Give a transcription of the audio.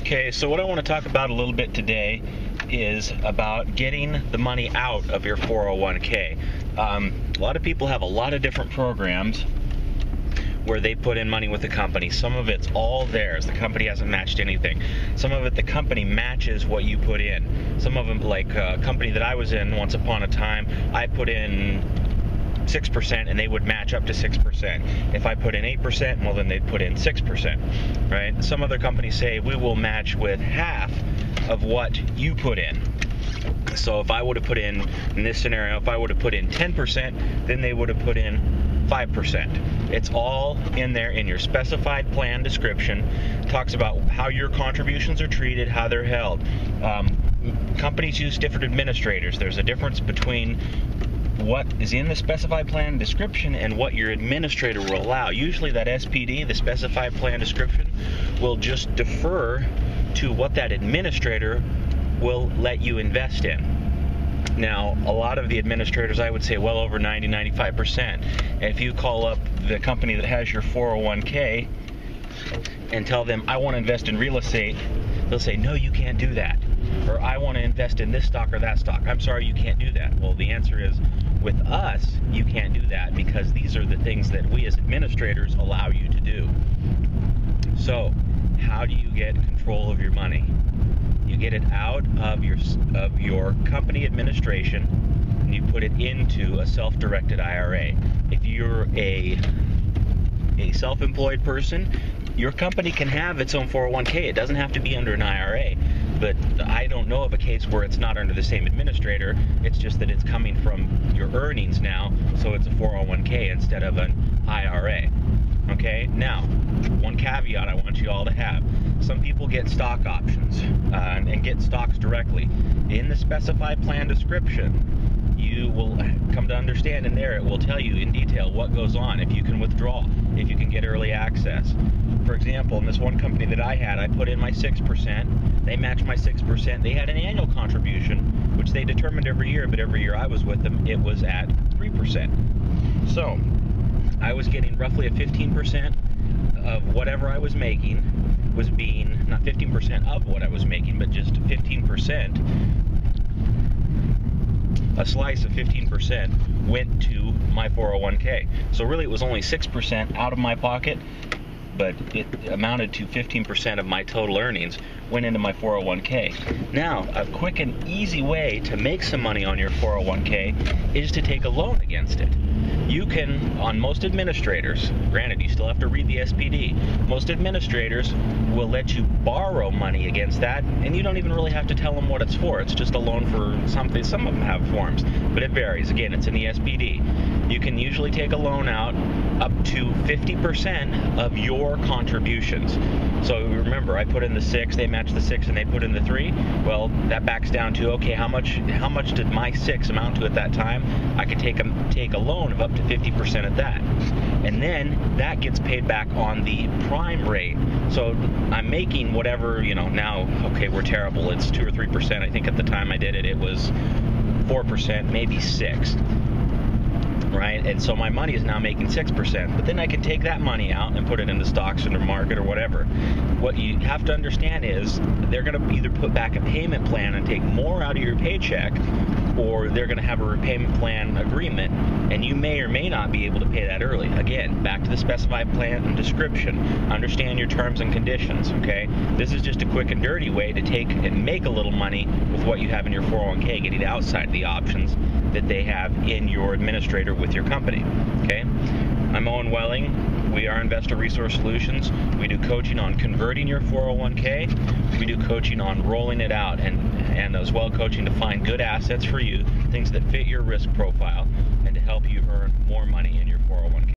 Okay, so what I want to talk about a little bit today is about getting the money out of your 401k. A lot of people have a lot of different programs where they put in money with the company. Some of it's all theirs. The company hasn't matched anything. Some of it, the company matches what you put in. Some of them, like a company that I was in once upon a time, I put in 6% and they would match up to 6%. If I put in 8%, well, then they'd put in 6%, right? Some other companies say we will match with half of what you put in. So if I would have put in this scenario, if I would have put in 10%, then they would have put in 5%. It's all in there in your specified plan description. It talks about how your contributions are treated, how they're held. Companies use different administrators. There's a difference between what is in the specified plan description and what your administrator will allow. Usually that SPD, the specified plan description, will just defer to what that administrator will let you invest in. Now, a lot of the administrators, I would say well over 90-95%. If you call up the company that has your 401k and tell them, I want to invest in real estate, they'll say, no, you can't do that. Or I want to invest in this stock or that stock. I'm sorry, you can't do that. Well, the answer is, with us, you can't do that because these are the things that we as administrators allow you to do. So, how do you get control of your money? You get it out of your company administration and you put it into a self-directed IRA. If you're a self-employed person, your company can have its own 401k. It doesn't have to be under an IRA. But I don't know of a case where it's not under the same administrator. It's just that it's coming from your earnings now, so it's a 401k instead of an IRA. Okay? Now, one caveat I want you all to have. Some people get stock options and get stocks directly. In the specified plan description, you will come to understand in there, it will tell you in detail what goes on, if you can withdraw, if you can get early access. For example, in this one company that I had, I put in my 6%, they matched my 6%, they had an annual contribution, which they determined every year, but every year I was with them, it was at 3%. So, I was getting roughly a 15% of whatever I was making was being, not 15% of what I was making, but just 15%. A slice of 15% went to my 401k. So really it was only 6% out of my pocket, but it amounted to 15% of my total earnings went into my 401k. Now, a quick and easy way to make some money on your 401k is to take a loan against it. You can, on most administrators, granted you still have to read the SPD, most administrators will let you borrow money against that, and you don't even really have to tell them what it's for. It's just a loan for something. Some of them have forms, but it varies. Again, it's in the SPD. You can usually take a loan out up to 50% of your contributions. So remember, I put in the 6, they match the 6, and they put in the 3. Well, that backs down to, okay, how much did my 6 amount to at that time? I could take a loan of up to 50% of that. And then that gets paid back on the prime rate. So I'm making whatever, now, okay, we're terrible. It's 2 or 3%. I think at the time I did it, it was 4%, maybe 6. Right? And so my money is now making 6%, but then I can take that money out and put it into stocks or the market or whatever. What you have to understand is they're going to either put back a payment plan and take more out of your paycheck, or they're going to have a repayment plan agreement, and you may or may not be able to pay that early. Again, back to the specified plan and description. Understand your terms and conditions, okay? This is just a quick and dirty way to take and make a little money with what you have in your 401k, getting outside the options that they have in your administrator with your company, okay? I'm Owen Welling. We are Investor Resource Solutions. We do coaching on converting your 401k. We do coaching on rolling it out, and as well coaching to find good assets for you, things that fit your risk profile, and to help you earn more money in your 401k.